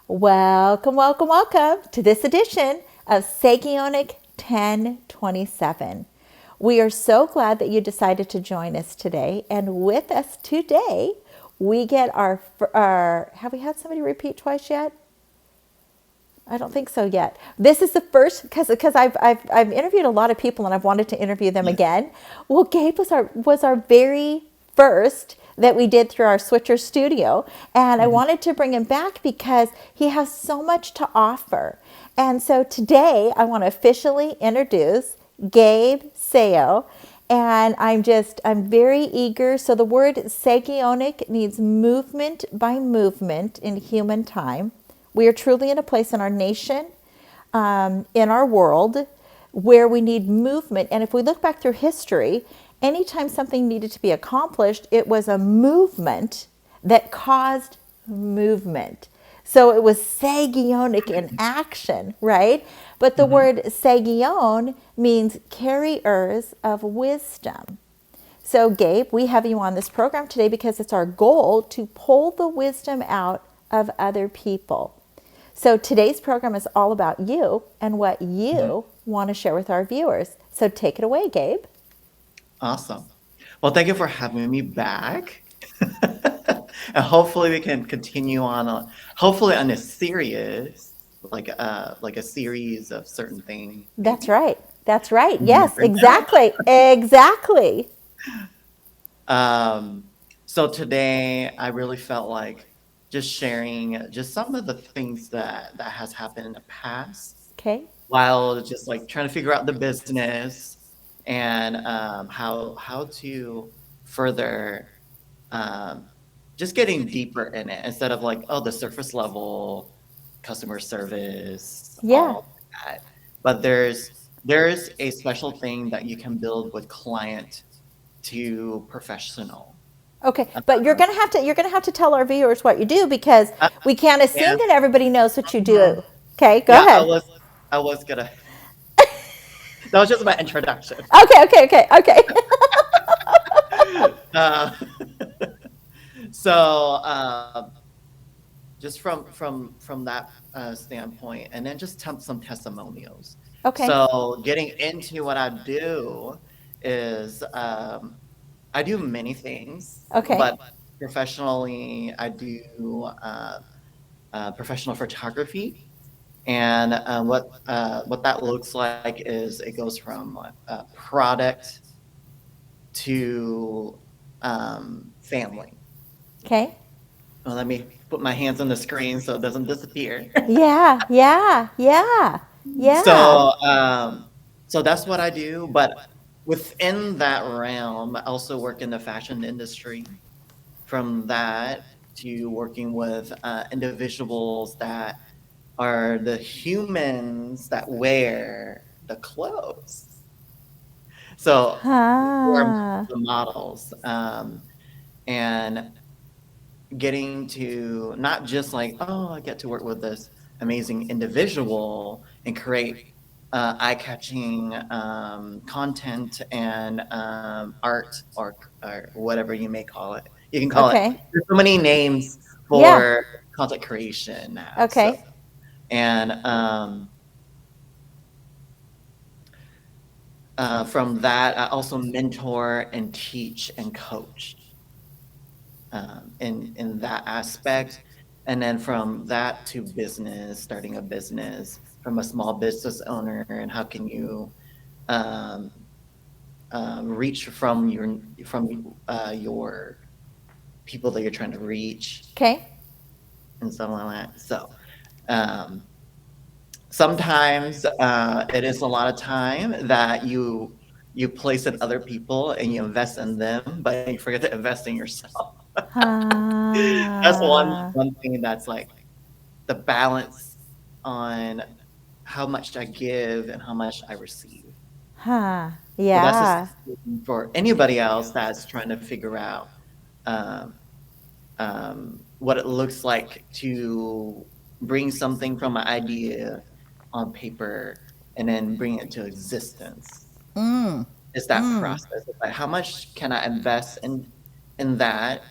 Welcome, welcome, welcome to this edition of Sagionic 1027. We are so glad that you decided to join us today. And with us today, we get our have we had somebody repeat twice yet? I don't think so yet. This is the first because I've interviewed a lot of people and I've wanted to interview them Yes. again. Well, Gabe was our very first that we did through our Switcher studio, and I Mhm. wanted to bring him back because he has so much to offer. And so today I want to officially introduce Gabe Tzeo. And I'm very eager. So the word Sagionic means movement by movement in human time. We are truly in a place in our nation, in our world, where we need movement. And if we look back through history, anytime something needed to be accomplished, it was a movement that caused movement. So it was Sagionic in action, right? But the Mhm. word Sagion means carriers of wisdom. So, Gabe, we have you on this program today because it's our goal to pull the wisdom out of other people. So, today's program is all about you and what Mhm. you want to share with our viewers. So, take it away, Gabe. Awesome. Well, thank you for having me back. And hopefully we can continue on hopefully on a series, like a series of certain things, That's maybe. right. That's right. You Yes, never know. exactly. Exactly. Um, so today I really felt like just sharing just some of the things that has happened in the past Okay. while just like trying to figure out the business and how to further um, just getting deeper in it instead of like, oh, the surface level customer service, Yeah. all that. But there's a special thing that you can build with client to professional. Okay, but Um, you're gonna have to tell our viewers what you do because uh, we can't assume and that everybody knows what you mhm. do. Okay, go Yeah, ahead. I was gonna that was just my introduction. Okay, okay, okay, okay. Uh, so just from that standpoint, and then just some testimonials. Okay, So getting into what I do is I do many things, okay, but professionally I do professional photography, and what that looks like is it goes from product to family. okay. Well, let me put my hands on the screen so it doesn't disappear. Yeah, yeah, yeah, yeah. So, so that's what I do. But within that realm, I also work in the fashion industry. From that to working with individuals that are the humans that wear the clothes. So, who are Huh. the models, and getting to not just like, oh, I get to work with this amazing individual and create eye-catching content and art or whatever you may call it. You can call it. Okay. There's so many names Yeah. for content creation now. So Okay. and from that, I also mentor and teach and coach in that aspect. And then from that to business, starting a business from a small business owner, and how can you um, reach from your people that you're trying to reach Okay. and something like that. So um, sometimes it is a lot of time that you place in other people and you invest in them, but you forget to invest in yourself. That's Huh. one thing that's like the balance on how much I give and how much I receive. Huh. So that's just Yeah. for anybody else that's trying to figure out um, what it looks like to bring something from an idea on paper and then bring it to existence. It's that process. It's like how much can I invest in that,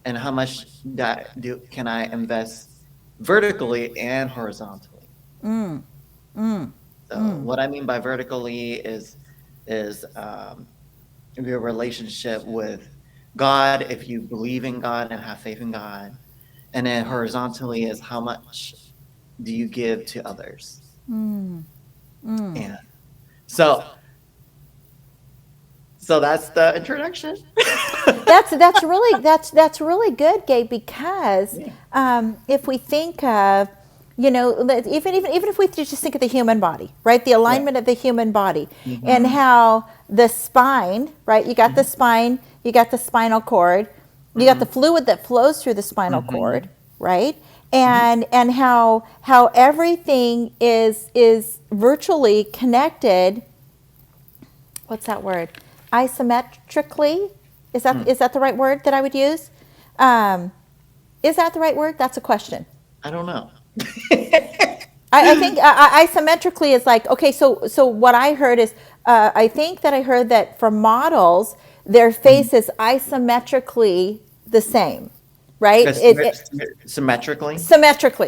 and how much that do can I invest vertically and horizontally. Mm, mm, So mm. what I mean by vertically is your relationship with God, if you believe in God and have faith in God, and then horizontally is how much do you give to others. Mm, mm. And so so that's the introduction. That's really good, Gabe, because Yeah. if we think of, even if we just think of the human body, right, the Right. alignment of the human body, and Mm-hmm. how the spine, right, you got the Mm-hmm. spine, you got the spinal cord, you got Mm-hmm. the fluid that flows through the spinal Mm-hmm. cord, right, Mm-hmm. and how everything is virtually connected. What's that word? Isometrically. Is that the right word that I would use? Um, is that the right word? That's a question. I don't know. I think isometrically is like, okay. So what I heard is, I think that I heard that for models, their Mhm. face is isometrically the same, right? It's symmetrically.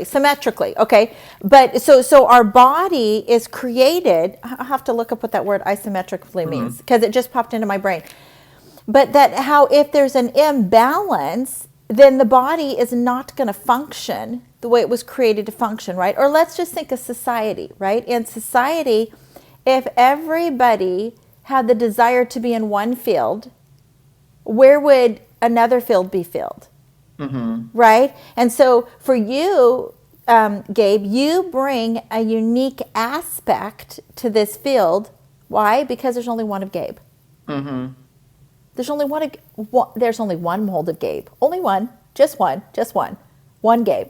Symmetrically, okay. But so our body is created. I'll have to look up what that word isometrically means Mm-hmm. because it just popped into my brain. But that how if there's an imbalance, then the body is not going to function the way it was created to function, right? Or let's just think of society, right? In society, if everybody had the desire to be in one field, where would another field be filled? Mm-hmm. Right? And so for you, Gabe, you bring a unique aspect to this field. Why? Because there's only one of Gabe. Mm-hmm. There's only there's only one mold of Gabe. Only one, just one, one Gabe.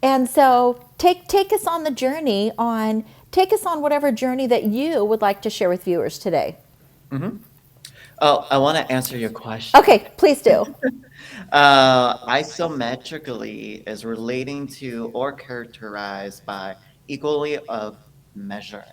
And so take us on the journey on take us on whatever journey that you would like to share with viewers today. Mm-hmm. Oh, I want to answer your question. Okay, please do. Isometrically is relating to or characterized by equally of measure.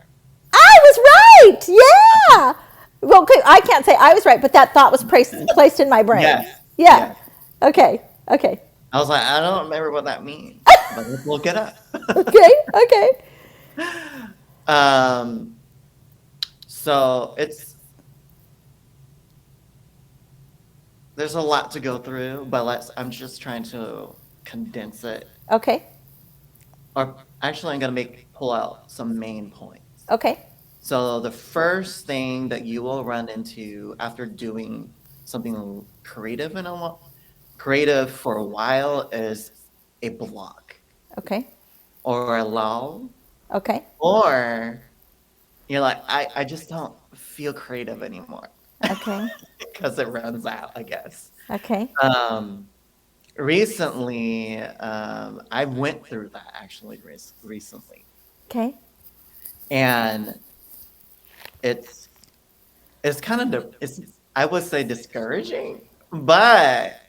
I was right. Yeah. Well, okay, I can't say I was right, but that thought was placed in my brain. Yes, Yeah. yes. Okay. Okay. I was like, I don't remember what that means, but let's look it up. Okay. Okay. um, so there's a lot to go through, but I'm just trying to condense it. Okay. Or actually, I'm gonna pull out some main points. Okay. So the first thing that you will run into after doing something creative for a while is a block Okay. or a lull, Okay. or you're like, I just don't feel creative anymore Okay. because it runs out, I guess. Okay. Um, recently, I went through that actually recently, Okay. and it's it's kind of it's I would say discouraging, but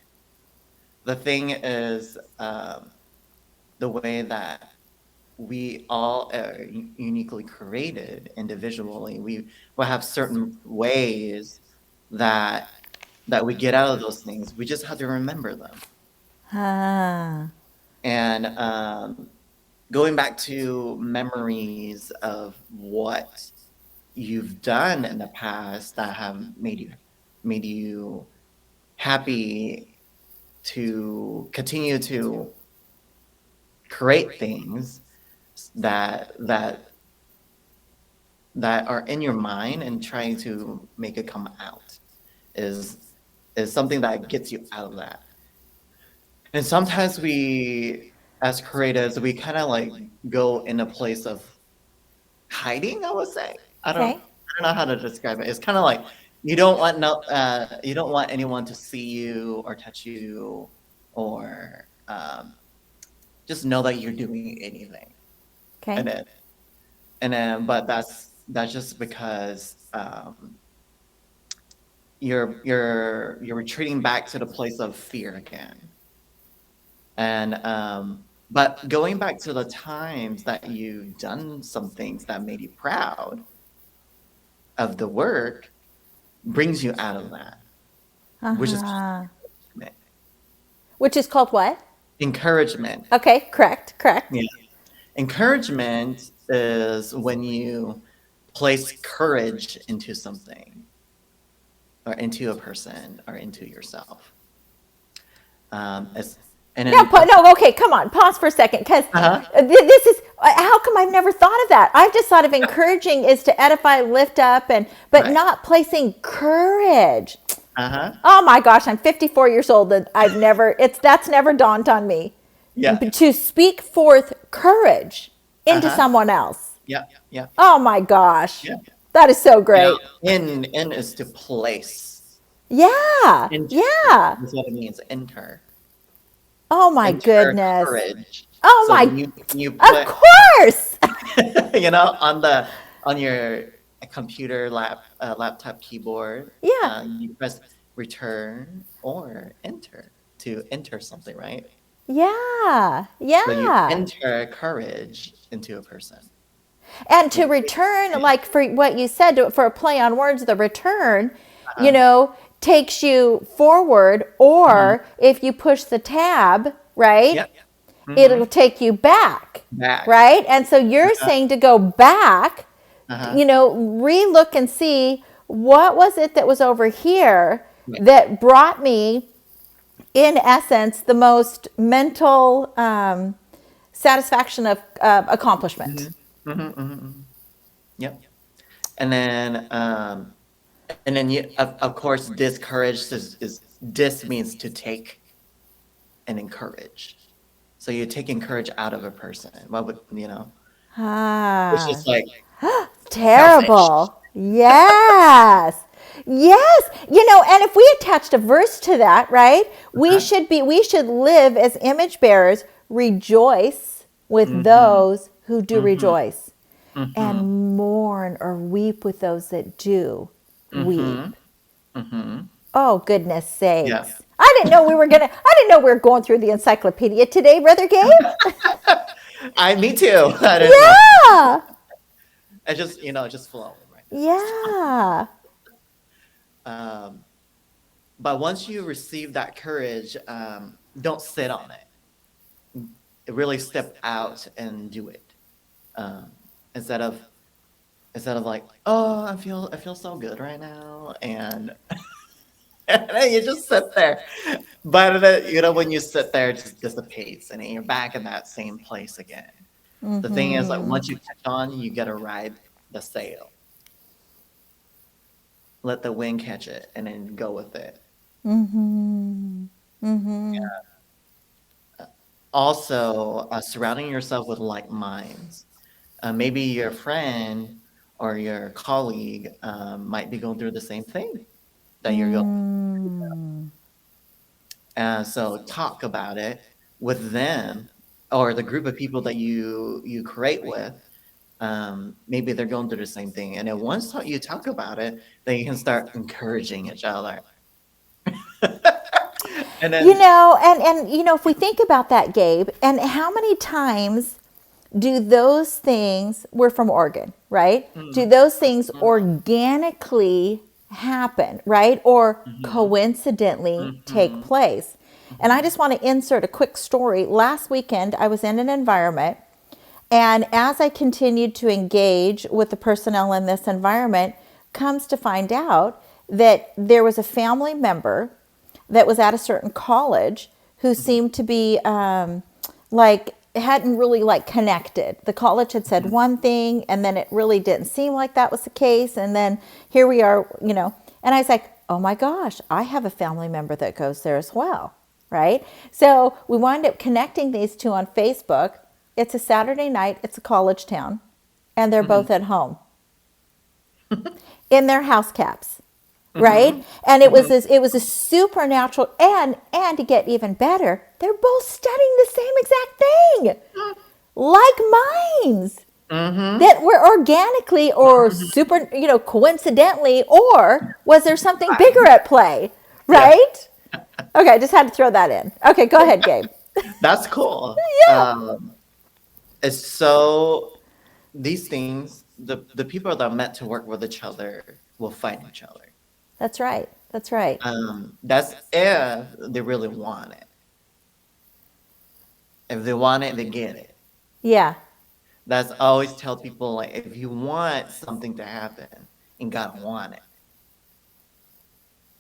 the thing is, the way that we all are uniquely created individually, we will have certain ways that we get out of those things. We just have to remember them. Ah. And going back to memories of what you've done in the past that have made you happy to continue to create things that that that are in your mind and trying to make it come out is something that gets you out of that. And sometimes we, as creatives, we kind of like go in a place of hiding, I would say. Okay. I don't know how to describe it. It's kind of like you don't want you don't want anyone to see you or touch you or just know that you're doing anything. Okay. And but that's just because you're retreating back to the place of fear again. And but going back to the times that you've done some things that made you proud of the work brings you out of that, which is Uh-huh. called. Which is called what? encouragement. Okay, correct, correct. Yeah. Encouragement is when you place courage into something or into a person or into yourself. As and No, then no, okay, come on, pause for a second, because uh-huh. this is how come I've never thought of that? I've just thought of encouraging is to edify, lift up, and but Right. not placing courage. Uh-huh. Oh my gosh, I'm 54 years old and I've never that's never dawned on me. Yeah. To speak forth courage into Uh-huh. someone else. Yeah. Yeah. Oh my gosh. Yeah. That is so You know, great. in is to place. Yeah. Enter Yeah. is what it means. Enter. Oh my Enter goodness. courage. Oh So my, when you of put course. on your computer laptop keyboard, Yeah. you press return or enter to enter something, right? Yeah. So you Yeah. enter courage into a person. And to You return, yeah. like for what you said, for a play on words, the return, Uh-huh. takes you forward, Mhm. or if you push the tab, right, Yep. it'll Mhm. take you back, Back. right? And so you're Uh-huh. saying to go back, Uh-huh. re-look and see what was it that was over here Right. that brought me, in essence, the most mental satisfaction of accomplishment. Mhm. Mhm, mhm, mhm. Yep. And then you of course discourage is dis means to take and encourage. So you're taking courage out of a person. What would it's Ah, just like selfish. terrible. Yes. Yes. And if we attached a verse to that, right? Uh-huh. We should live as image bearers, rejoice with Mhm. those who do Mhm. rejoice, Mhm. and mourn or weep with those that do weep. Mhm. Mhm. Oh, goodness Yeah. sakes. I didn't know we were going through the encyclopedia today, Brother Gabe. Me too. I didn't know. Yeah. I just flowing right now. Yeah. Um, but once you receive that courage, don't sit on it. Really step out and do it. Um, instead of like, oh, I feel so good right now, and, and then you just sit there. But when you sit there, it just dissipates, and then you're back in that same place again. The thing is, like, once you catch on, you gotta ride the sail. Let the wind catch it, and then go with it. Mm-hmm. Mm-hmm. Also, surrounding yourself with like minds. Maybe your friend or your colleague might be going through the same thing that you're going. Mm. So talk about it with them or the group of people that you create with. Maybe they're going through the same thing, and then once you talk about it, then you can start encouraging each other. And then, If we think about that, Gabe, and how many times do those things, we're from Oregon, right? Do mhm, those things mhm, organically happen, right? Or mhm, coincidentally take mhm, place? And I mhm, just want to insert a quick story. Last weekend, I was in an environment, and as I continued to engage with the personnel in this environment, comes to find out that there was a family member that was at a certain college who mhm, seemed to be like hadn't really like connected. The college had said mhm, one thing, and then it really didn't seem like that was the case, and then here we are, and I was like, oh my gosh, I have a family member that goes there as well, right? So we wound up connecting these two on Facebook. It's a Saturday night, it's a college town, and they're mhm, both at home in their house caps, right? mhm, And mhm. it was a supernatural, and to get even better, they're both studying the same exact thing, like minds Mhm, that were organically or mhm. super, coincidentally, or was there something bigger Fine. at play, Yeah, right? Okay, I just had to throw that in. Okay, go ahead, Gabe. that's cool. Yeah, It's so these things, the people that are meant to work with each other will find each other. that's right. That's right. That's if they really want it. If they want it, they get it. Yeah. That's I always tell people, like, if you want something to happen, you gotta want it.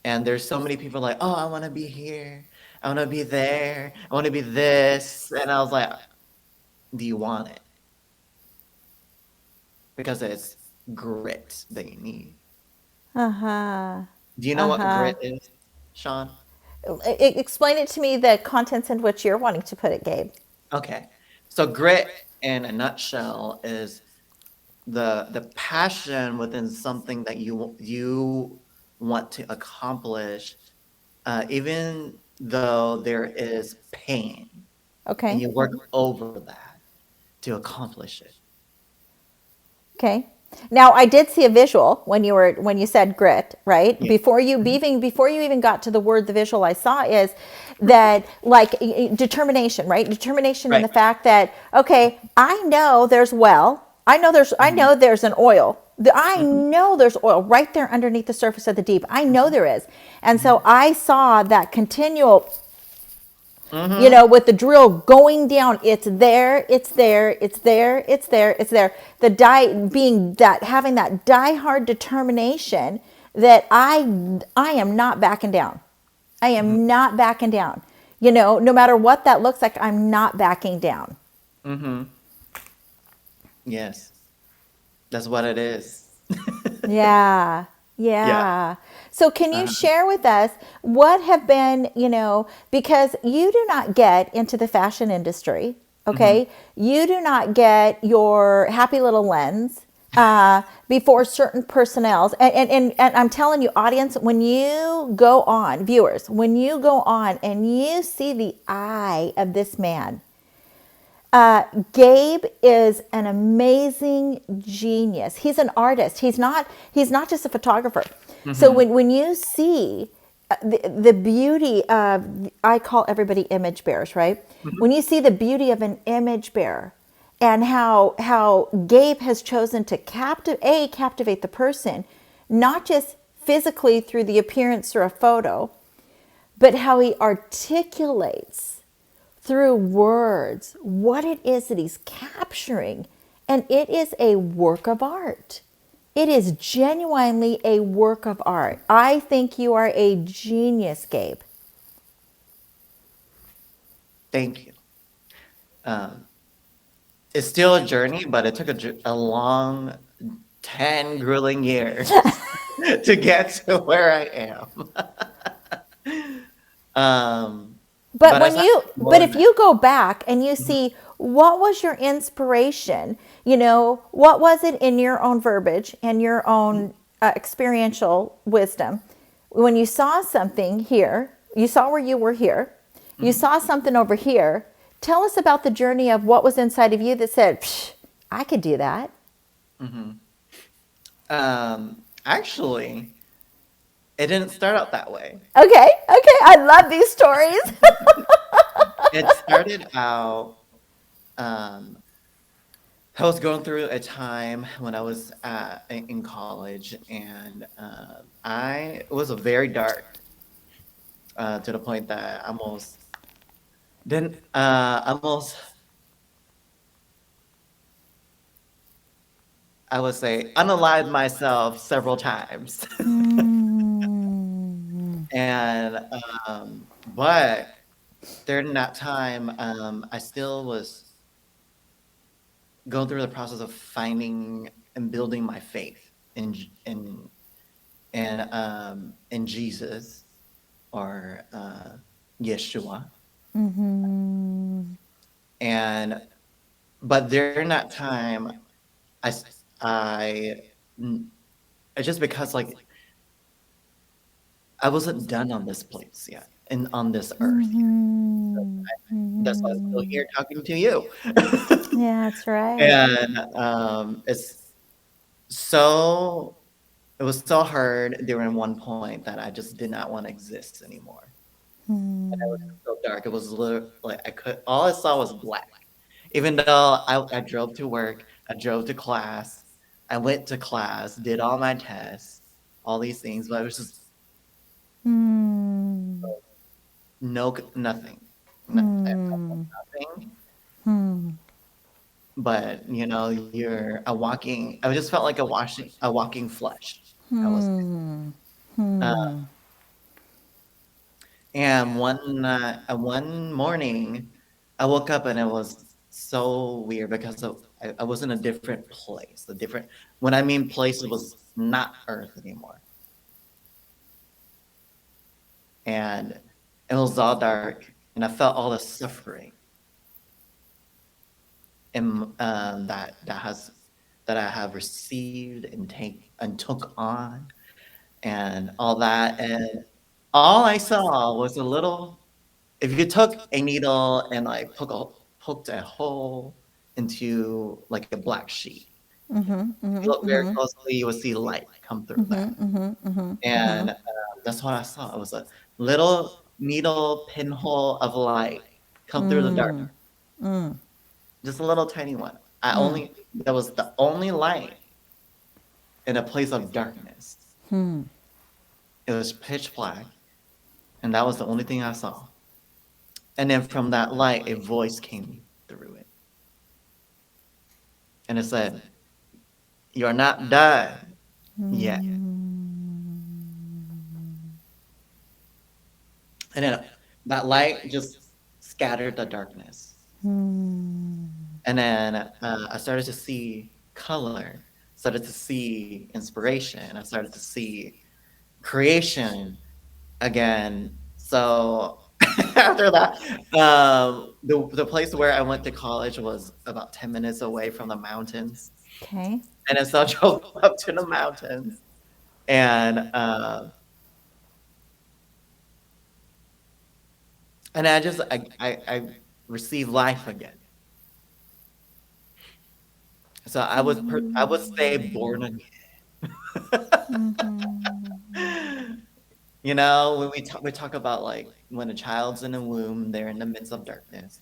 And there's so many people like, oh, I want to be here, I want to be there, I want to be this, and I was like, do you want it? Because it's grit that you need. Uh-huh. Do you know what Uh-huh. grit is, Sean? Explain it to me, the contents in which you're wanting to put it, Gabe. Okay, so grit in a nutshell is the passion within something that you want to accomplish, even though there is pain, and Okay. you work over that to accomplish it. Okay. Now I did see a visual when you said grit, right? Yeah. Before you even got to the word, the visual I saw is that, like, determination, right? Determination in Right. the fact that, okay, I know there's I Mhm. know there's an oil. I Mhm. know there's oil right there underneath the surface of the deep. I know there is. And so Mhm. I saw that continual, Mhm. with the drill going down. It's there, it's there, it's there, it's there, it's there. The being that, having that die hard determination that I am not backing down. I Mhm. am not backing down. No matter what that looks like, I'm not backing down. Mhm. Yes, that's what it is. Yeah. Yeah. Yeah. So can you Uh-huh. share with us what have been, because you do not get into the fashion industry, Mhm. okay? You do not get your happy little lens before certain personnels. And I'm telling you, audience, when you go on, viewers, when you go on and you see the eye of this man, Gabe is an amazing genius. He's an artist. He's not just a photographer. So Mhm. when you see the beauty of, I call everybody image bearers, right? Mhm. When you see the beauty of an image bearer and how Gabe has chosen to captivate the person, not just physically through the appearance through a photo, but how he articulates through words what it is that he's capturing. And it is a work of art. It is genuinely a work of art. I think you are a genius, Gabe. Thank you. Um, it's still a journey, but it took a long 10 grueling years to get to where I am. But But I found more but than if that. you go back and you Mhm. see what was your inspiration, what was it in your own verbiage and your own experiential wisdom when you saw something here, you saw where you were here, you Mhm. saw something over here. Tell us about the journey of what was inside of you that said, Psh, I could do that. Mhm. Actually, it didn't start out that way. Okay, okay, I love these stories. It started out, um, I was going through a time when I was in college, and I it was a very dark, to the point that I almost didn't almost, I would say, unalived myself several times. And but during that time, I still was going through the process of finding and building my faith in Jesus, or Yeshua. And but during that time, I s- I n- just because, like, I wasn't done on this place yet and on this earth yet. So that's why I'm still here talking to you. Yeah, that's right. And so it was so hard during one point that I just did not want to exist anymore. And it was so dark. It was literally like all I saw was black. Even though I drove to work, I drove to class, I went to class, did all my tests, all these things, but it was just no, nothing. Hmm. nothing. Hmm. But I just felt like a walking flesh. I was, Hmm. uh, Hmm. and one morning, I woke up and it was so weird because I was in a different place. When I mean place, it was not Earth anymore, and it was all dark, and I felt all the suffering and that I have received and took on and all that. And all I saw was a little. If you took a needle and like poked a hole into like a black sheet, Mhm. if you Mhm. look very Mhm. closely, you will see light come through that. Mhm. Mhm. Mhm. And Mhm. that's what I saw. It was a little needle pinhole of light come through the dark, Mm. Mm. just a little tiny one. Mm. That was the only light in a place of darkness. Hmm. It was pitch black, and that was the only thing I saw. And then from that light, a voice came through it, and it said, "You're not done yet." And then that light just scattered the darkness. Hmm. And then I started to see color, started to see inspiration, I started to see creation again. So after that, the place where I went to college was about 10 minutes away from the mountains. Okay. And I still drove up to the mountains and I received life again. So I would say born again. When we talk about like when a child's in the womb, they're in the midst of darkness,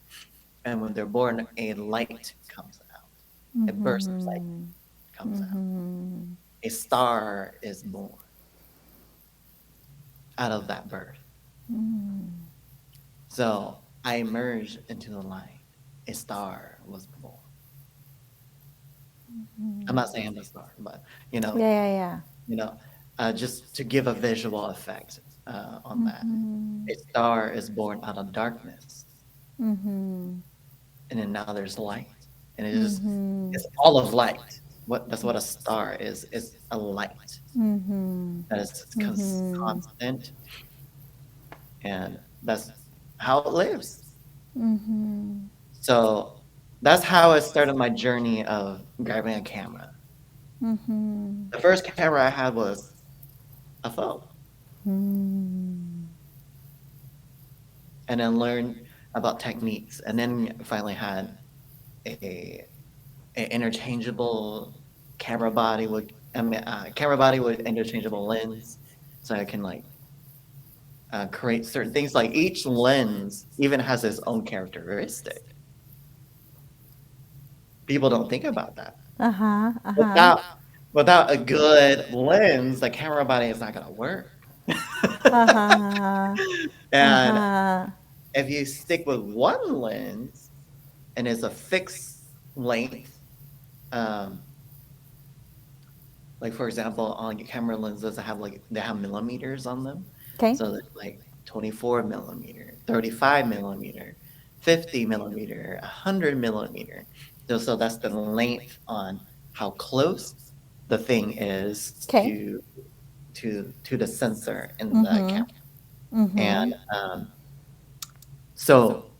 and when they're born, a light comes out. A burst of light Mhm. comes out. Mhm. A star is born out of that birth. So I emerged into the light. A star was born. I'm not saying I'm a star, but you know, Yeah. Yeah. Yeah. you know, just to give a visual effect on that. Mhm. A star is born out of darkness, Mhm. and then now there's light, and Mhm. it's all of light. That's what a star is. It's a light Mhm. that is Mhm. constant, and that's how it lives. Mhm. So that's how I started my journey of grabbing a camera. Mhm. The first camera I had was a phone, Mhm. and then learned about techniques, and then finally had a, a interchangeable camera body with camera body with interchangeable lens, so I can like create certain things. Like each lens even has its own characteristic. People don't think about that. Uh-huh. Uh-huh. Without without a good lens, the camera body is not gonna work. Uh-huh. And Uh-huh. if you stick with one lens and it's a fixed length, um, like for example, on your camera lenses, they have millimeters on them. Okay. So that like 24 millimeter, 35 millimeter, 50 millimeter, 100 millimeter. So that's the length on how close the thing is Okay. to the sensor in the Mhm. camera. And Mhm. so,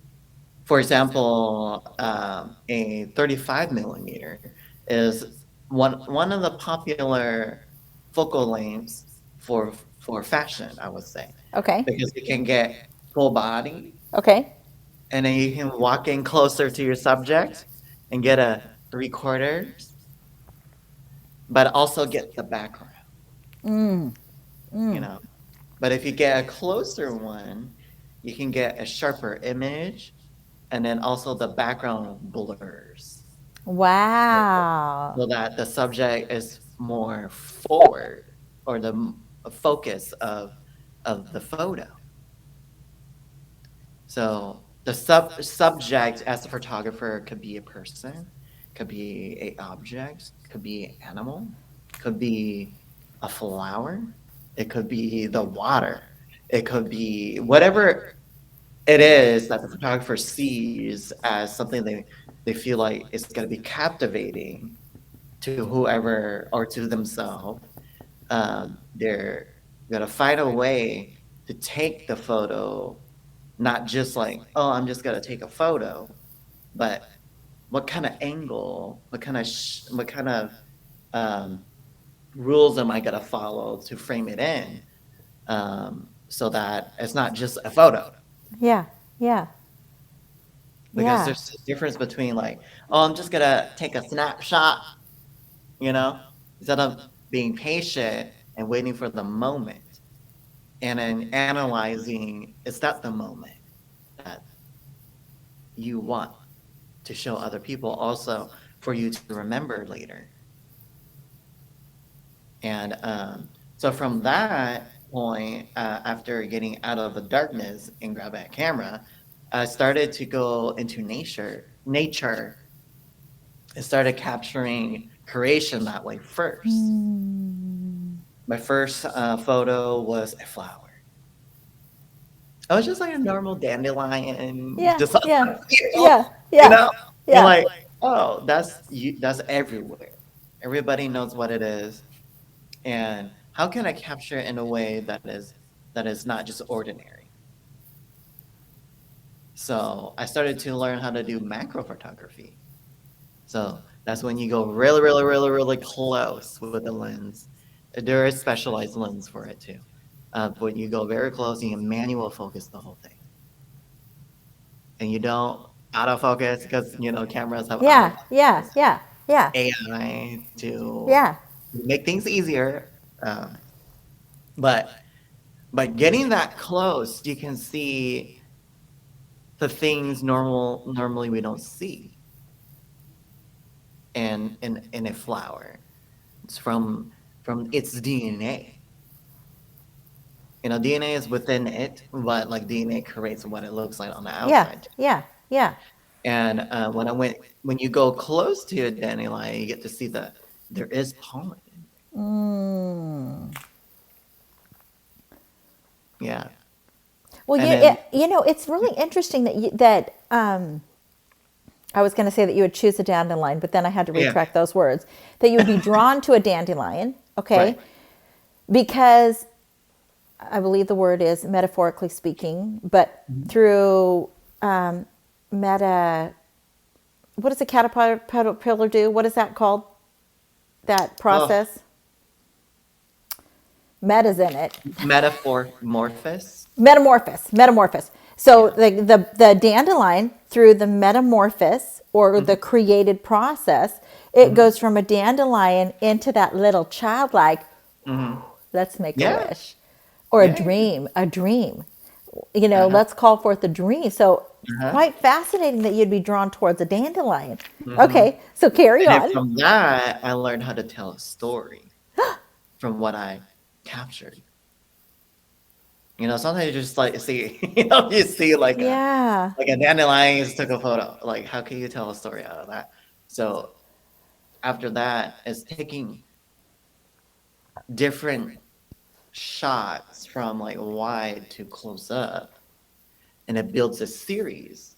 for example, a 35 millimeter is one of the popular focal lengths for for fashion, I would say, Okay. because you can get full body, Okay. and then you can walk in closer to your subject and get a 3/4, but also get the background, Mm. you Mm. know. But if you get a closer one, you can get a sharper image, and then also the background blurs Wow. so that the subject is more forward, or focus of the photo. So the subject as a photographer could be a person, could be a object, could be an animal, could be a flower, it could be the water, it could be whatever it is that the photographer sees as something they feel like it's going to be captivating to whoever or to themselves. They're going to find a way to take the photo, not just like, oh, I'm just going to take a photo, but what kind of angle, what kind of um, rules am I going to follow to frame it in, so that it's not just a photo. Yeah. Yeah. Because Yeah. there's a difference between like, oh, I'm just gonna take a snapshot, you know, instead of being patient and waiting for the moment, and then analyzing, is that the moment that you want to show other people, also for you to remember later. And so from that point, after getting out of the darkness and grabbing a camera, I started to go into nature. I started capturing creation that way first. My first photo was a flower. I was just like a normal dandelion, Yeah. just on Yeah. the field, Yeah. you Yeah. know? You're Yeah. like, oh, that's everywhere. Everybody knows what it is. And how can I capture it in a way that is not just ordinary? So I started to learn how to do macro photography. So that's when you go really, really, really, really close with the lens. There is specialized lens for it too. When you go very close, you can manual focus the whole thing, and you don't autofocus because cameras have Yeah. Yeah. autofocus, Yeah. Yeah. AI to Yeah. make things easier. Um, but getting that close, you can see the things normally we don't see in a flower. It's from its DNA. DNA is within it, but like DNA creates what it looks like on the Yeah. outside. Yeah. Yeah. And when you go close to a dandelion, you get to see there is pollen in Mm. there. Yeah, Well, and then it's really interesting that I was going to say that you would choose a dandelion, but then I had to yeah, retract those words. That you would be drawn to a dandelion, okay? right. Because I believe the word is metaphorically speaking, but through meta, what does a caterpillar do? What is that called? That Oh, process? Meta's in it. metamorphosis. Metamorphosis. So Yeah. the dandelion, through the metamorphosis or the Hmm. created process, it Hmm. goes from a dandelion into that little childlike, Hmm. let's make a Yeah, wish, or yeah, yeah. a dream. Uh-huh. Let's call forth a dream. So Uh-huh. quite fascinating that you'd be drawn towards a dandelion. Hmm. Okay, so carry And then on. from that, I learned how to tell a story from what I captured. Sometimes you just like see, you see Yeah. like a dandelion, you just took a photo. Like, how can you tell a story out of that? So after that, it's taking different shots from like wide to close up, and it builds a series.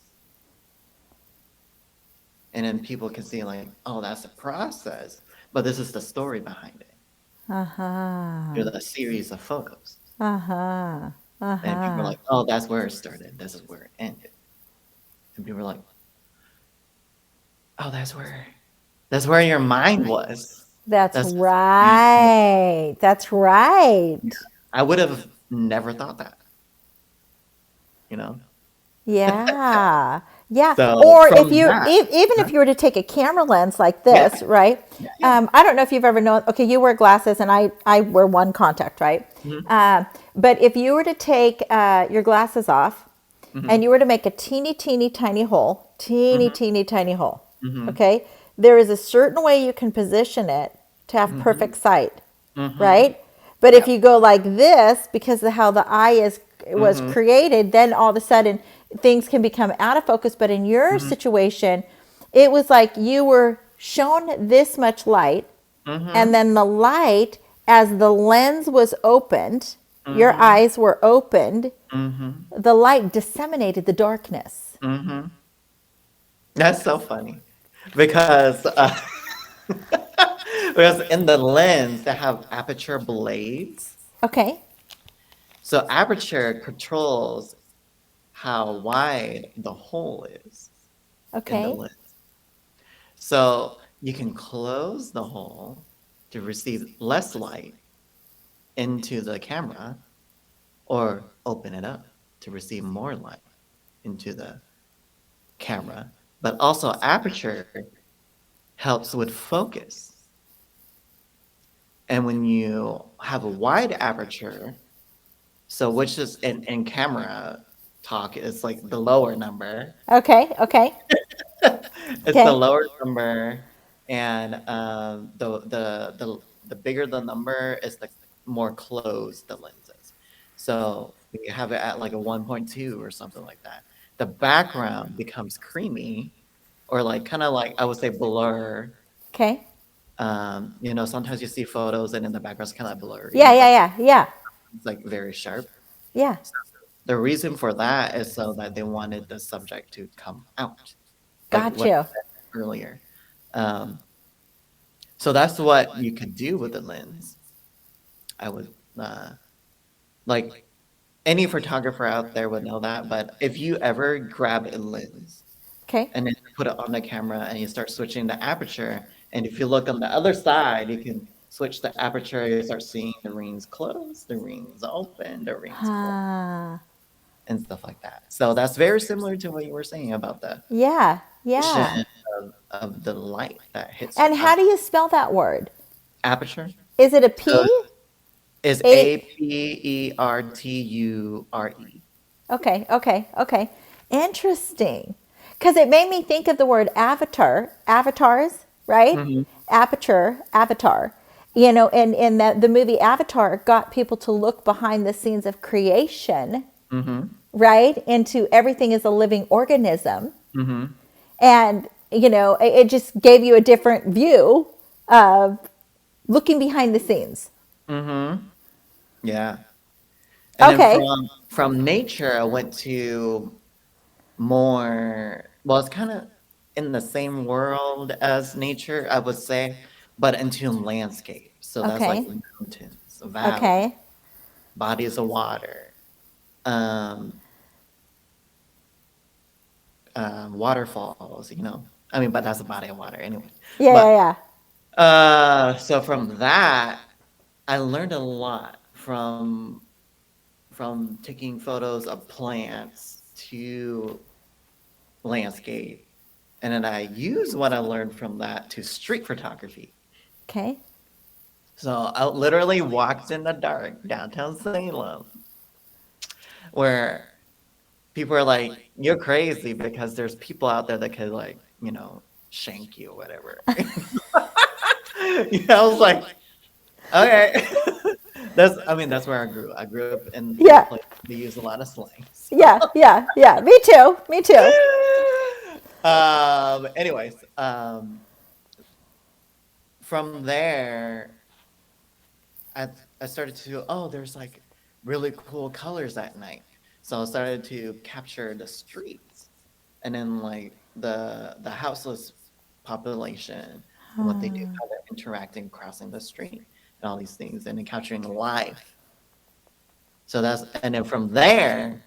And then people can see like, oh, that's a process, but this is the story behind it. Uh-huh. Through the series of photos. Uh-huh. And people are Uh-huh. like, oh, that's where it started. This is where it ended. And people are like, oh, that's where your mind was. That's That's right. That's right. I would have never thought that, you know? Yeah. Yeah. So Or if from you, that, even huh? if you were to take a camera lens like Yeah, this, right? yeah, yeah. I don't know if you've ever known, okay, you wear glasses and I wear one contact, right? Mhm, But if you were to take your glasses off and mhm, you were to make a teeny, teeny, tiny hole, teeny, mhm, teeny, tiny hole, mhm, okay? There is a certain way you can position it to have mhm, perfect sight, mhm. right? But if Yep. you go like this, because of how the eye is was Mhm, created, then all of a sudden things can become out of focus. But in your Mm-hmm. situation, it was like you were shown this much light, and Mm-hmm. then the light, as the lens was opened, your Mm-hmm. eyes were opened, Mm-hmm. the light disseminated the darkness. Mm-hmm. That's so funny because because in the lens they have aperture blades. Okay. So aperture controls how wide the hole is in the Okay. lens. So you can close the hole to receive less light into the camera or open it up to receive more light into the camera. But also aperture helps with focus. And when you have a wide aperture, so which is in camera talk, it's like the lower number. Okay. Okay. It's the Okay. lower number, and the bigger the number is the more closed the lens is. So when you have it at like a 1.2 or something like that, the background becomes creamy, or like kind of like I would say blur. Okay. Sometimes you see photos and in the background's kind of blurry, Yeah. Yeah. but Yeah. Yeah. it's like very sharp. Yeah. So the reason for that is so that they wanted the subject to come out, like Got what I you. said earlier. Um, so that's what you could do with the lens. I would like any photographer out there would know that, but if you ever grab a lens Okay. and then put it on the camera and you start switching the aperture, and if you look on the other side, you can switch the aperture, you start seeing the rings close, the rings open, the rings close, Ah. and stuff like that. So that's very similar to what you were saying about the Yeah. vision Yeah. of the light that hits your And how do you spell that word? aperture. Is it a So P? is A. Aperture. Okay. Okay. Okay. Interesting. Because it made me think of the word avatar, avatars, right? Mm-hmm. Aperture, avatar. And that the movie Avatar got people to look behind the scenes of creation, Mm-hmm. right? Into everything is a living organism. Mm-hmm. And, it just gave you a different view of looking behind the scenes. Mm-hmm. Yeah. And then Okay. from nature, I went to more, well, it's kind of in the same world as nature, I would say, but into landscape. So that's like Okay. mountains, valleys, Okay. bodies of water, um, waterfalls. I mean, but that's a body of water anyway. Yeah, But yeah, so from that, I learned a lot from taking photos of plants to landscape. And then I use what I learned from that to street photography. okay. So I literally walked in the dark downtown Salem where people are like, you're crazy because there's people out there that could like, shank you or whatever. I was like, okay. That's where I grew. I grew up in a Yeah, place they use a lot of slang. yeah, yeah, yeah. Me too. Me too. Anyways, from there, I I started to there's like really cool colors at night. So I started to capture the streets and then like the houseless population and what they do, how they're interacting, crossing the street, and all these things, and then capturing life. And then from there,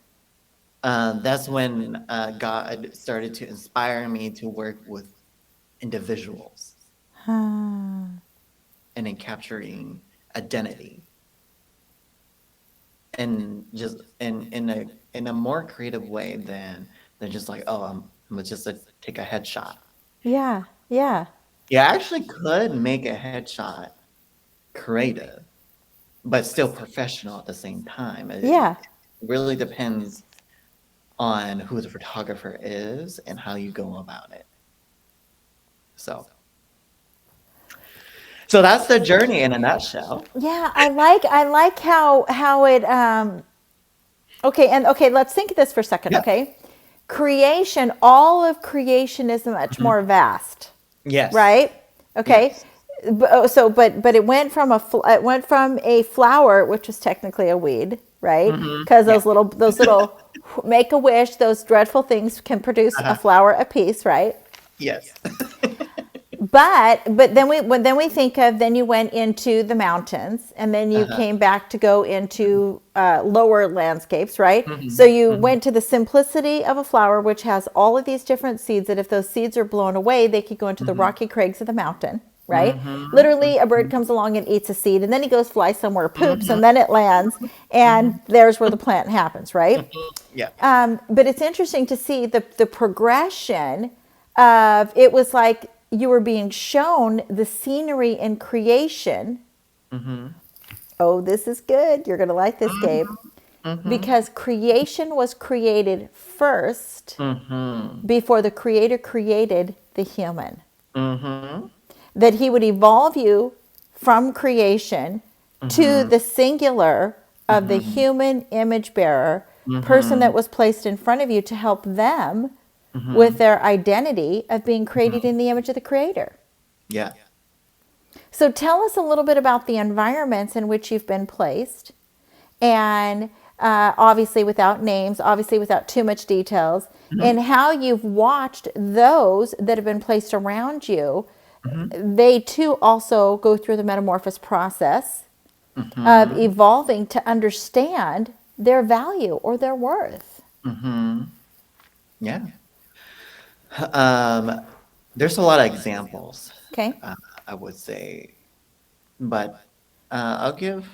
that's when God started to inspire me to work with individuals and in capturing identity and just in a more creative way than just like I'm just take a headshot. Yeah, yeah, You actually could make a headshot creative, but still professional at the same time. It yeah. really depends on who the photographer is and how you go about it. So that's the journey in a nutshell. Yeah, I like how it okay, and okay, let's think of this for a second, Yeah. okay? creation, all of creation is much Mhm. more vast, Yes. right? Okay. Yes. But it went from a flower, which was technically a weed, right? Because Yeah. those little make a wish, those dreadful things can produce a Uh-huh. flower apiece, right? Yes. But then we think of, then you went into the mountains, and then you Uh-huh. came back to go into lower landscapes, right? So Mhm. you Mhm. went to the simplicity of a flower, which has all of these different seeds, that if those seeds are blown away, they could go into the Mhm. rocky crags of the mountain, right? Mhm. Literally, a bird Mhm. comes along and eats a seed, and then he goes fly somewhere, poops, Mhm. and then it lands, and Mhm. there's where the plant happens, right? Mhm. Yeah. But it's interesting to see the progression of, it was like you were being shown the scenery in creation. Mhm. Oh, this is good. You're going to like this, Gabe. Mhm. Mhm. Because creation was created first Mhm. before the creator created the human. Mhm. That he would evolve you from creation to Mhm. the singular of the Mhm. human image bearer, person that Mhm. was placed in front of you to help them with Mhm. their identity of being created Mhm. in the image of the creator. Yeah. So tell us a little bit about the environments in which you've been placed, and obviously without names, obviously without too much details, and Mhm. how you've watched those that have been placed around you. Mhm. They too also go through the metamorphosis process of Mhm. evolving to understand their value or their worth. Mhm. Yeah. Um, there's a lot of examples, Okay. uh, I would say, but I'll give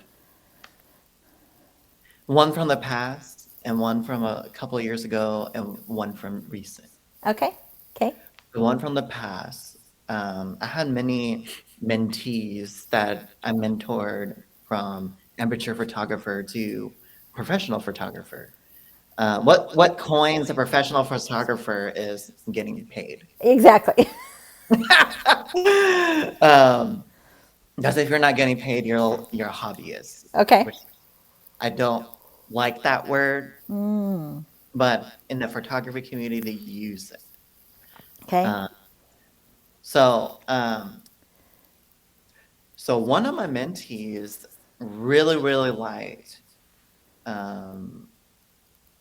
one from the past and one from a couple of years ago and one from recent. Okay. Okay. The one from the past, I had many mentees that I mentored from amateur photographer to professional photographer. What coins a professional photographer is getting paid. Exactly. um, because if you're not getting paid, you're a hobbyist, Okay. which I don't like that word, but in the photography community, they use it. Okay. Uh, so, so one of my mentees really liked um,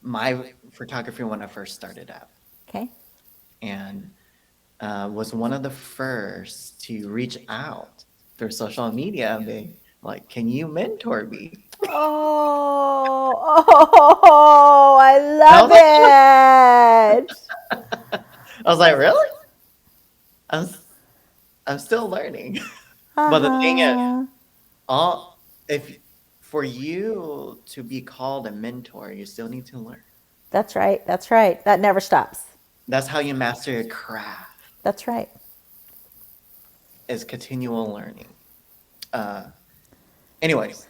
my photography when I first started out, Okay. and was one of the first to reach out through social media and be like, "Can you mentor me?" Oh, I And I love was like, it. I was like, "Really?" I'm s- I'm still learning. Uh But the thing is, huh. all if for you to be called a mentor, you still need to learn. That's right. That's right. That never stops. That's how you master your craft, That's right. is continual learning. Uh, anyways,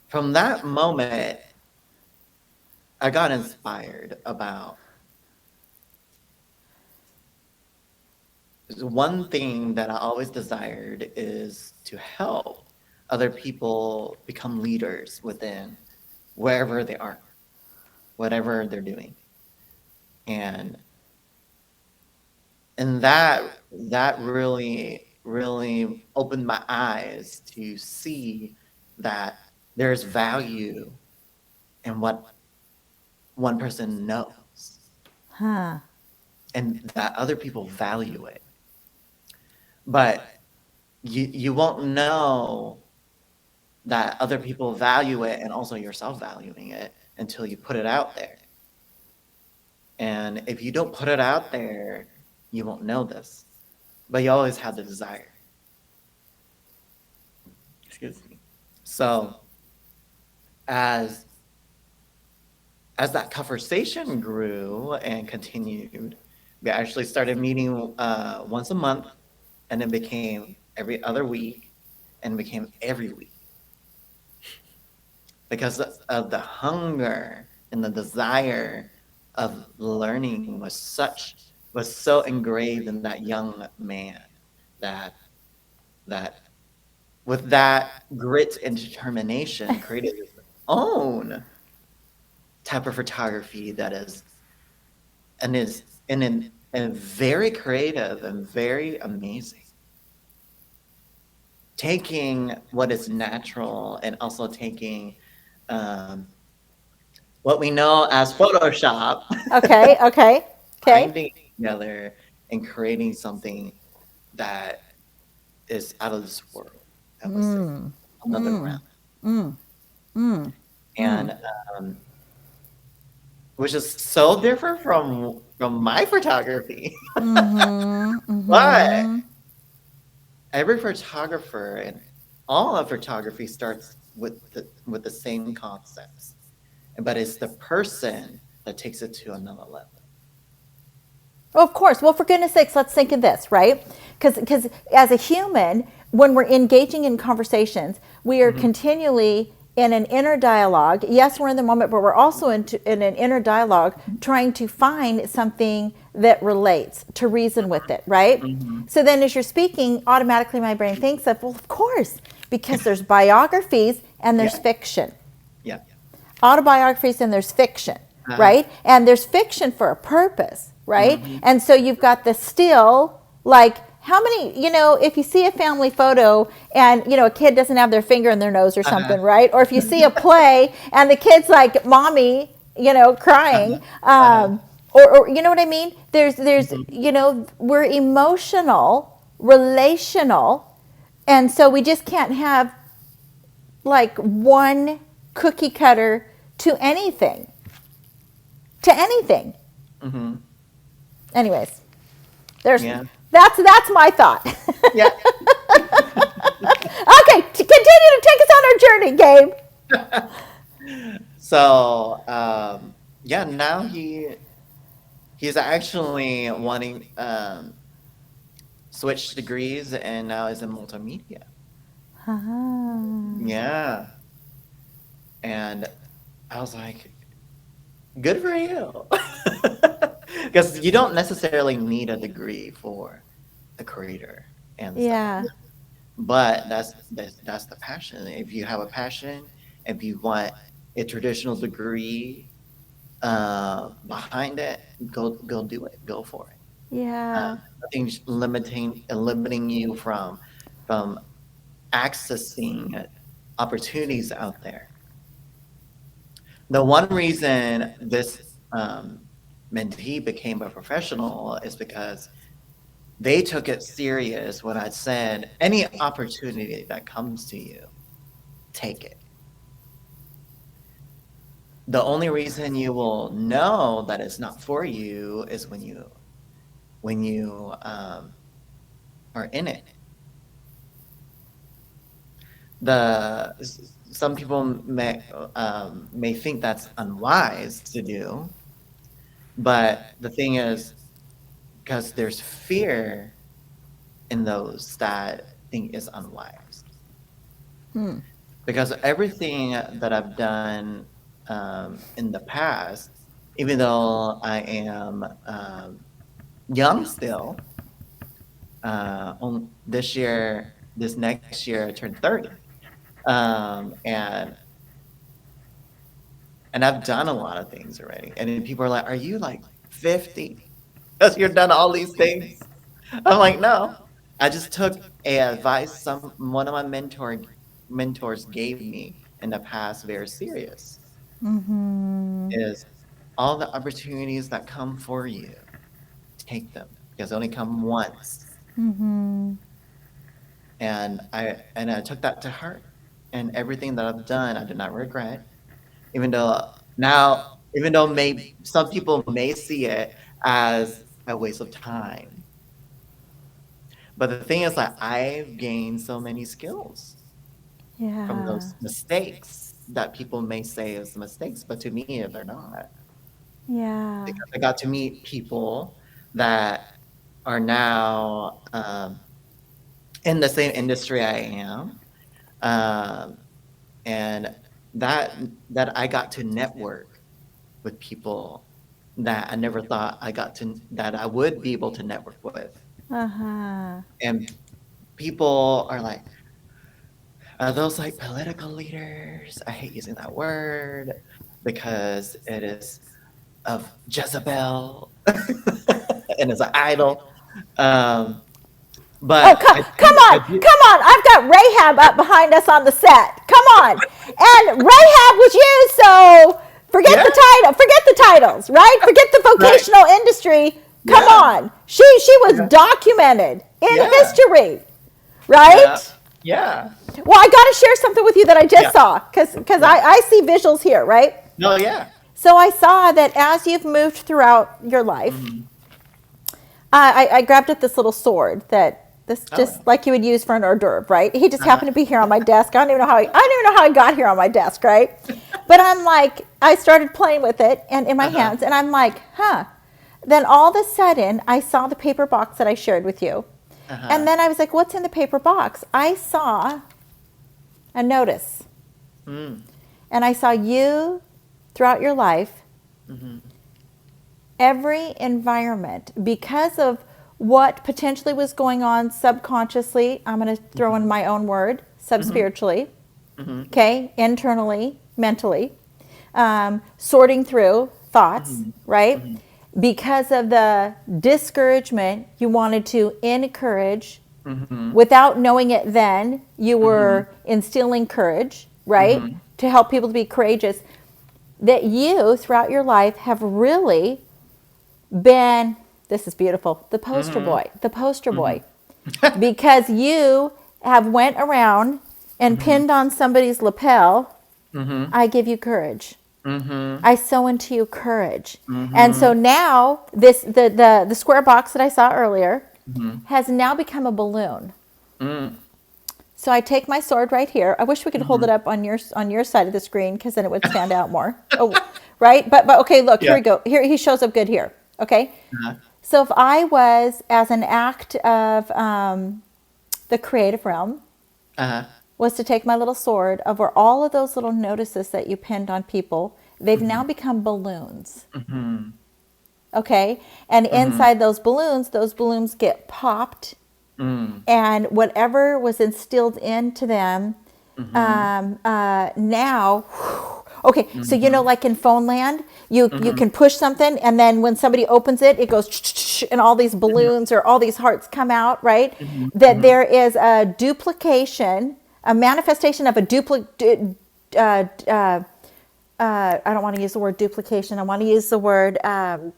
from that moment, I got inspired about one thing that I always desired is to help other people become leaders within wherever they are, whatever they're doing. And and that really opened my eyes to see that there's value in what one person knows Huh. and that other people value it. But you won't know that other people value it and also yourself valuing it until you put it out there. And if you don't put it out there, you won't know this. But you always have the desire. Excuse me. So as as that conversation grew and continued, we actually started meeting once a month, and then became every other week, and became every week because of the hunger and the desire of learning was so engraved in that young man that that with that grit and determination created his own type of photography that is very creative and very amazing. Taking what is natural and also taking um, what we know as Photoshop, Okay, okay, okay. binding it together and creating something that is out of this world, I would say, another realm. And um, which is so different from my photography. But every photographer and all of photography starts with the same concepts, but it's the person that takes it to another level. Of course. Well, for goodness sakes, let's think of this, right? Because as a human, when we're engaging in conversations, we are Mhm. continually in an inner dialogue. Yes, we're in the moment, but we're also in an inner dialogue trying to find something that relates, to reason with it, right? Mhm. So then as you're speaking, automatically my brain thinks of, well, of course, because there's biographies and there's Yeah, fiction, yeah. autobiographies, and there's fiction, Uh-huh. right? And there's fiction for a purpose, right? Mhm. And so you've got the still, like, how many, if you see a family photo and, a kid doesn't have their finger in their nose or Uh-huh. something, right? Or if you see a play and the kid's like, mommy, crying, Uh-huh. Uh-huh. or you know what I mean? There's, Mhm. we're emotional, relational, and so we just can't have like one cookie cutter to anything. To anything. Mhm. Anyways, there's Yeah. that's my thought. Yeah. Okay, to continue to take us on our journey, Gabe. So, yeah, now he's actually wanting switch degrees and now is in multimedia. Ah, Yeah. And I was like, good for you. Because you don't necessarily need a degree for a creator and stuff like yeah, that. But that's the passion. If you have a passion, if you want a traditional degree behind it, go do it. Go for it. yeah, Nothing's limiting you from accessing opportunities out there. The one reason this um, mentee became a professional is because they took it serious when I said any opportunity that comes to you, take it. The only reason you will know that it's not for you is when you are in it. The some people may think that's unwise to do, but the thing is, because there's fear in those that think is unwise. Because everything that I've done in the past, even though I am young still, on this next year, I turned 30. And I've done a lot of things already. And then people are like, "Are you like 50? Because you've done all these things?" I'm like, "No, I just took a advice one of my mentors gave me in the past very serious. Is all the opportunities that come for you, take them because they only come once." And I took that to heart. And everything that I've done, I did not regret. Even though now, even though some people may see it as a waste of time. But the thing is that I've gained so many skills from yeah, those mistakes that people may say is mistakes, but to me, they're not. yeah, Because I got to meet people that are now in the same industry I am, um, and that that I got to network with people that I never thought that I would be able to network with. uh-huh, And people are like, are those like political leaders? I hate using that word. because it is of Jezebel and it's an idol. Um, Oh, but come on, I do, come on. I've got Rahab up behind us on the set. Come on. And Rahab was you, so forget yeah, the title. Forget the titles, right? Forget the right, vocational industry. Come yeah, on. She was yeah, documented in yeah, history, yeah, right? yeah, Well, I got to share something with you that I just yeah, saw because yeah. I see visuals here, right? No, yeah. So I saw that as you've moved throughout your life, Hmm. I grabbed at this little sword that this Oh, just like you would use for an hors d'oeuvre, right? He just happened uh-huh. to be here on my desk. I don't even know how he got here on my desk, right? But I'm like, I started playing with it and in my Uh-huh. hands, and I'm like, huh. Then all of a sudden, I saw the paper box that I shared with you, and Uh-huh. then I was like, what's in the paper box? I saw a notice, Mm. and I saw you throughout your life Mm-hmm. every environment because of what potentially was going on subconsciously. I'm going to throw in Mm-hmm. my own word, Mm-hmm. subspiritually, Mm-hmm. okay, internally, mentally, sorting through thoughts, Mm-hmm. right? Mm-hmm. Because of the discouragement, you wanted to encourage. Mm-hmm. Without knowing it then, you Mm-hmm. were instilling courage, right? Mm-hmm. To help people to be courageous. That you, throughout your life, have really been, this is beautiful, Mm-hmm. the poster Mm-hmm. boy, because you have went around and Mm-hmm. pinned on somebody's lapel, Mm-hmm. I give you courage. Mm-hmm. I sow into you courage. And so Mm-hmm. now this the square box that I saw earlier Mm-hmm. has now become a balloon. Mm. So I take my sword right here. I wish we could hold Mm-hmm. it up on your side of the screen because then it would stand out more. Oh, right? But okay, look, here Yeah. we go. Here he shows up good here. Okay? Uh-huh. So if I was, as an act of the creative realm, Uh-huh. was to take my little sword over all of those little notices that you pinned on people, they've Mm-hmm. now become balloons. Mm-hmm. Okay? And Mm-hmm. inside those balloons get popped, Mm. and whatever was instilled into them Mm-hmm. now. Okay, so Mm-hmm. like in phone land, you Mm-hmm. can push something, and then when somebody opens it, it goes, and all these balloons or all these hearts come out, right? Mm-hmm. That Mm-hmm. there is a duplication, a manifestation of a duplicate. I don't want to use the word duplication. I want to use the word. Um,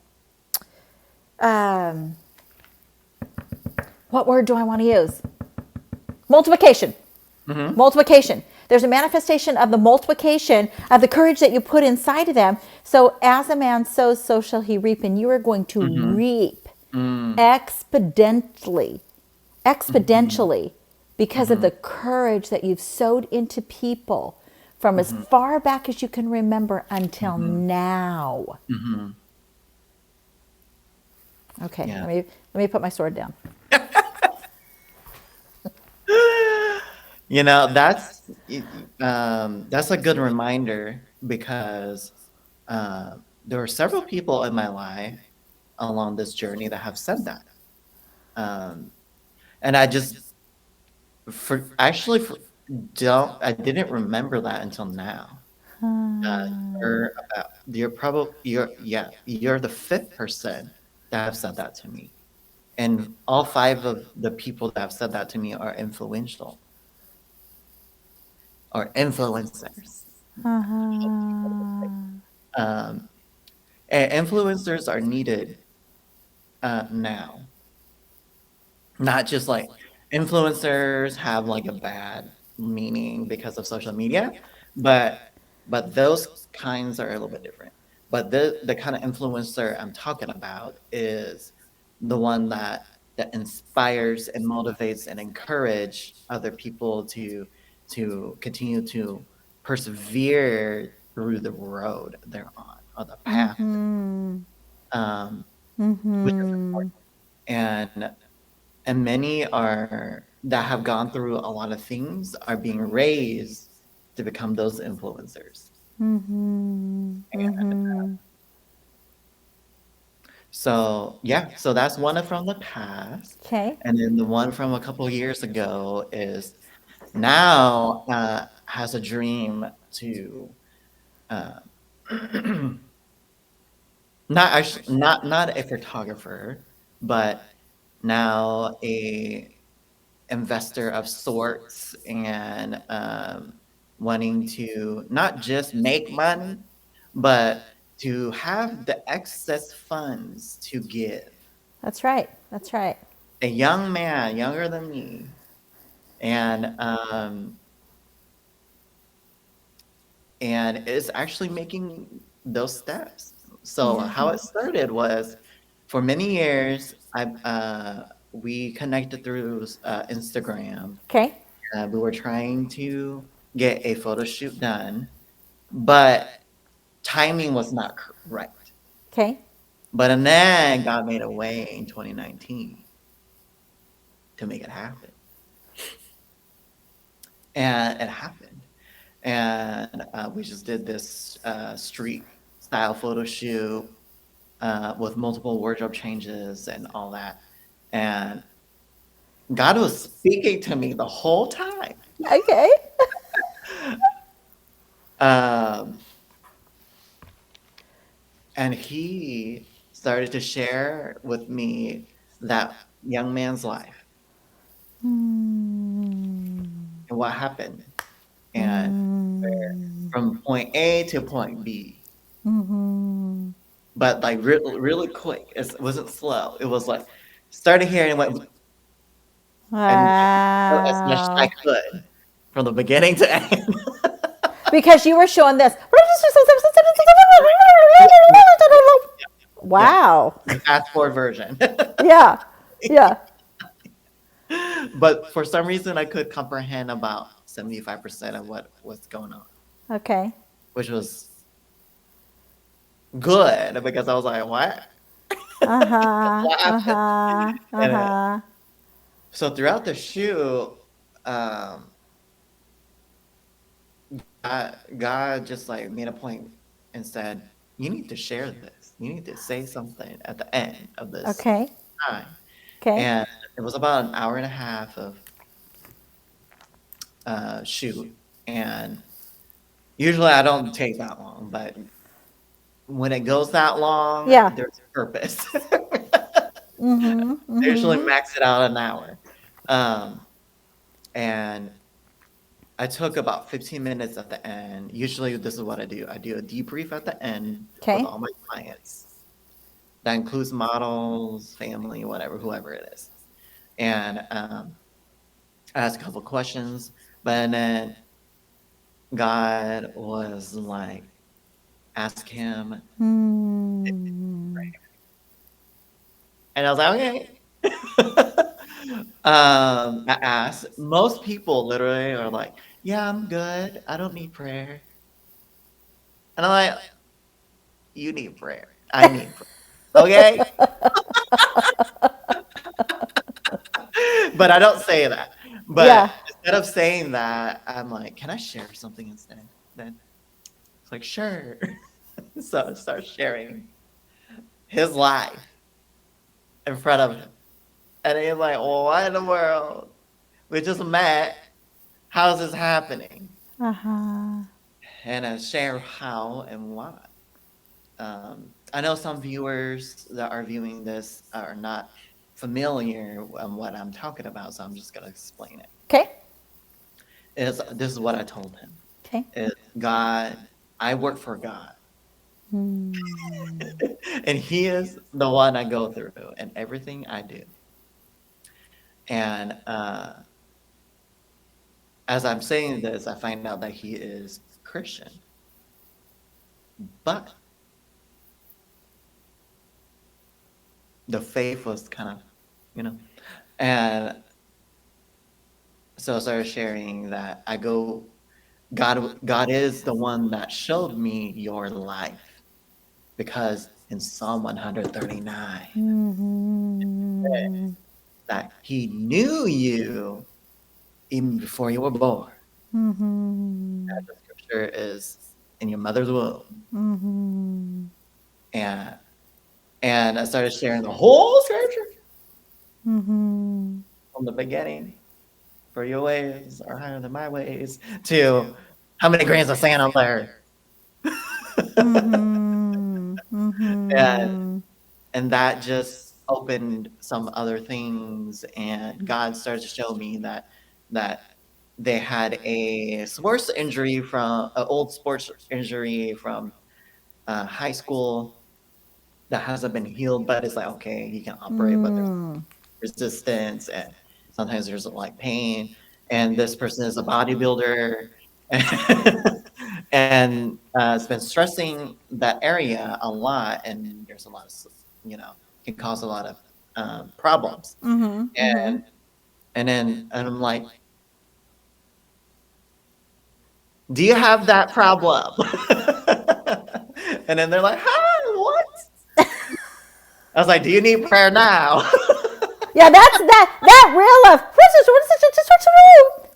what word do I want to use? Multiplication. Mm-hmm. Multiplication. There's a manifestation of the multiplication of the courage that you put inside of them. So as a man sows, so shall he reap, and you are going to Mm-hmm. reap Mm. exponentially, Mhm. exponentially, because of the Mhm. courage that you've sowed into people from as Mhm. far back as you can remember until Mhm. now. Mhm. Okay, Yeah. let me put my sword down. That's a good reminder because there were several people in my life along this journey that have said that. Um, and I just for actually for, don't I didn't remember that until now. Uh, you're the fifth person that have said that to me. And all five of the people that have said that to me are influential or influencers. Uh-huh. Um, and influencers are needed now. Not just like influencers have like a bad meaning because of social media, but those kinds are a little bit different. But the kind of influencer I'm talking about is the one that inspires and motivates and encourage other people to continue to persevere through the road they're on or the path, Mm-hmm. um, which is Mm-hmm. important. And many are that have gone through a lot of things are being raised to become those influencers. Mm-hmm. Mm-hmm. So yeah, so that's one from the past. Okay. And then the one from a couple years ago is now has a dream to uh, not a photographer, but now a investor of sorts, and wanting to not just make money, but to have the excess funds to give. That's right. That's right. A young man, younger than me, and is actually making those steps. So Yeah. how it started was, for many years, we connected through Instagram. Okay. We were trying to get a photo shoot done, but timing was not right. Okay. But and then God made a way in 2019 to make it happen, and it happened. And we just did this street style photo shoot with multiple wardrobe changes and all that. And God was speaking to me the whole time. Okay. Um, and he started to share with me that young man's life and what happened, and from point A to point B. But like really quick. It wasn't slow. It was like started here and went and as much as I Wow. could from the beginning to end. Because you were showing this. Yeah, Wow. the fast forward version. Yeah. Yeah. But for some reason, I could comprehend about 75% of what was going on, Okay. which was good because I was like, "What? Uh-huh. What happened?" Uh-huh. And Uh-huh. so throughout the shoot, um, God just like made a point and said, "You need to share this. You need to say something at the end of this Okay. time." Okay. And it was about an hour and a half of shoot, and usually I don't take that long, but when it goes that long, Yeah. there's purpose. Mm-hmm. I usually Mm-hmm. max it out an hour. Um, and I took about 15 minutes at the end. Usually, this is what I do. I do a debrief at the end with Okay. all my clients. That includes models, family, whatever, whoever it is. And I ask a couple questions, but then God was like, ask him. And I was like, okay. I asked. Most people literally are like, yeah, I'm good. I don't need prayer. And I'm like, you need prayer. I need prayer. Okay? But I don't say that. But Yeah. instead of saying that, I'm like, can I share something instead? Then it's like, sure. So I start sharing his life in front of him. And he's like, well, what in the world? We just met. How's this happening? Uh-huh. And I share how and why. I know some viewers that are viewing this are not familiar with what I'm talking about, so I'm just going to explain it. Okay. This is what I told him. Okay. God, I work for God. And he is the one I go through and everything I do. And as I'm saying this, I find out that he is Christian. But the faith was kind of, you know, and so I started sharing that God is the one that showed me your life, because in Psalm 139 Mm-hmm. that he knew you even before you were born. Mm-hmm. That the scripture is in your mother's womb. Mm-hmm. And I started sharing the whole scripture Mm-hmm. from the beginning. For your ways are higher than my ways, to how many grains of sand on there. Mm-hmm. and Mm-hmm. and that just opened some other things, and God started to show me that they had a sports injury from an old sports injury from high school that hasn't been healed, but it's like, okay, he can operate, but there's Mm. resistance, and sometimes there's like pain, and this person is a bodybuilder, and has been stressing that area a lot, and there's a lot of, can cause a lot of problems. Mm-hmm. Mm-hmm. And I'm like, do you have that problem? And then they're like, huh, what? I was like, do you need prayer now? Yeah, that reel of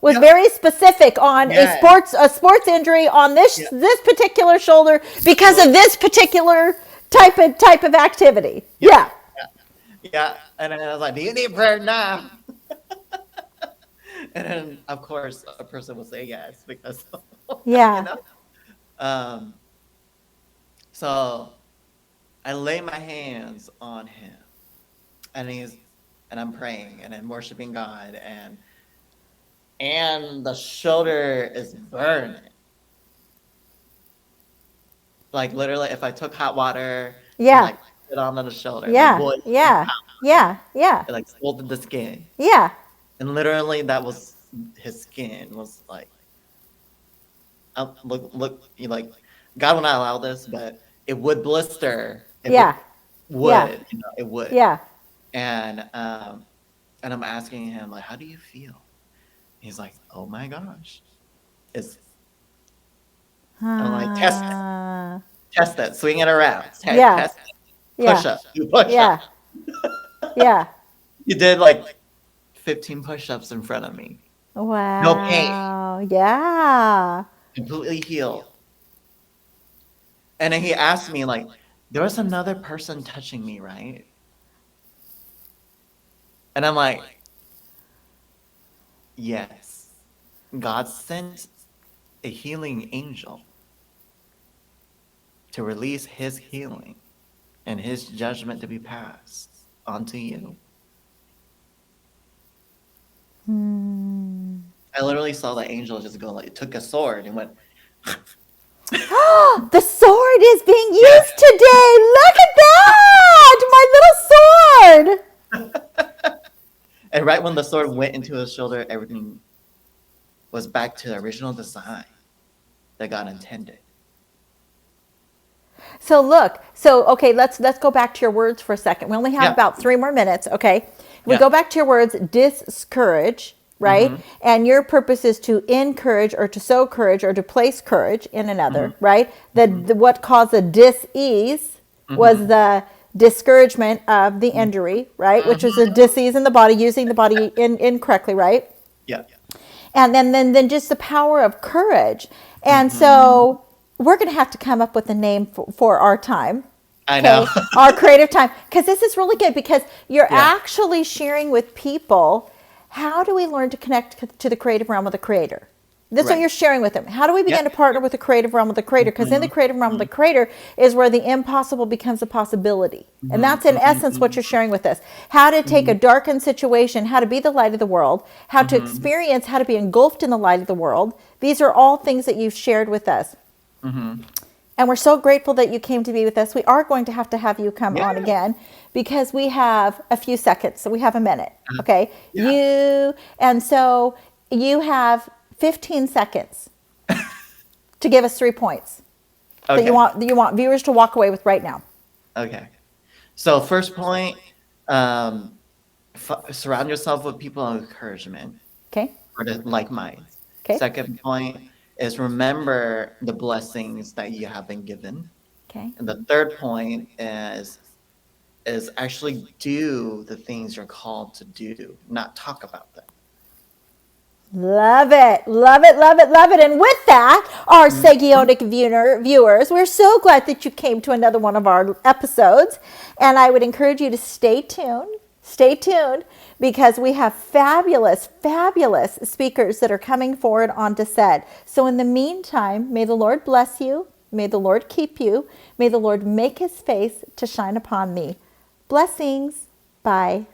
was Yep. very specific on a Yeah. sports injury on Yeah. this particular shoulder because of this particular type of activity. Yeah. Yeah. Yeah. And then I was like, do you need prayer now? And then, of course, a person will say yes because, you Yeah. know. Um, so I lay my hands on him, and I'm praying and I'm worshiping God, and the shoulder is burning. Like literally, if I took hot water and Yeah. like put it on the shoulder, like Yeah. boiling Yeah. hot water, Yeah. Yeah. it like scalded the skin, Yeah. and literally that was his skin was like, look, you like, God will not allow this, but it would blister if it Yeah. Yeah. would, it would. Yeah. And I'm asking him like, how do you feel? He's like, oh my gosh, it's. I'm like, Uh, test it, swing it around, yeah. test it, Yeah. push up, do push up. Yeah. Yeah. You did like 15 push-ups in front of me. No pain, Wow. Yeah. completely healed. And then he asked me like, there was another person touching me, right? And I'm like, yes. God sent a healing angel to release his healing and his judgment to be passed onto you. I literally saw the angel just go like, it took a sword and went, The sword is being used today. Look at that. My little sword. and right when the sword went into his shoulder, everything was back to the original design that God intended. So look, okay, let's go back to your words for a second. We only have Yeah. about 3 more minutes, okay? We Yeah. go back to your words, discourage, right? Mhm. And your purpose is to encourage or to sow courage or to place courage in another, Mhm. right? What caused the dis-ease was the discouragement of the injury, right? Which was a dis-ease in the body, using the body incorrectly, right? Yeah. And then just the power of courage. And so we're going to have to come up with a name for our time. I know. Our creative time. Because this is really good because you're Yeah. actually sharing with people, how do we learn to connect to the creative realm of the creator? That's what Right. you're sharing with them. How do we begin Yep. to partner with the creative realm of the creator? Because in the creative realm of the creator is where the impossible becomes a possibility. And that's in essence what you're sharing with us. How to take a darkened situation, how to be the light of the world, how to experience, how to be engulfed in the light of the world. These are all things that you've shared with us. And we're so grateful that you came to be with us. We are going to have you come on Yeah. again because we have a few seconds. So we have a minute. Okay. Yeah. So you have 15 seconds to give us 3 points Okay. that you want viewers to walk away with right now. Okay. So first point, surround yourself with people of encouragement Okay. or like minds. Okay. Second point is remember the blessings that you have been given. Okay. And the third point is actually do the things you're called to do, not talk about them. Love it. Love it. Love it. Love it. And with that, our Sagionic viewers, we're so glad that you came to another one of our episodes. And I would encourage you to stay tuned. Stay tuned because we have fabulous, fabulous speakers that are coming forward onto set. So in the meantime, may the Lord bless you. May the Lord keep you. May the Lord make his face to shine upon thee. Blessings. Bye.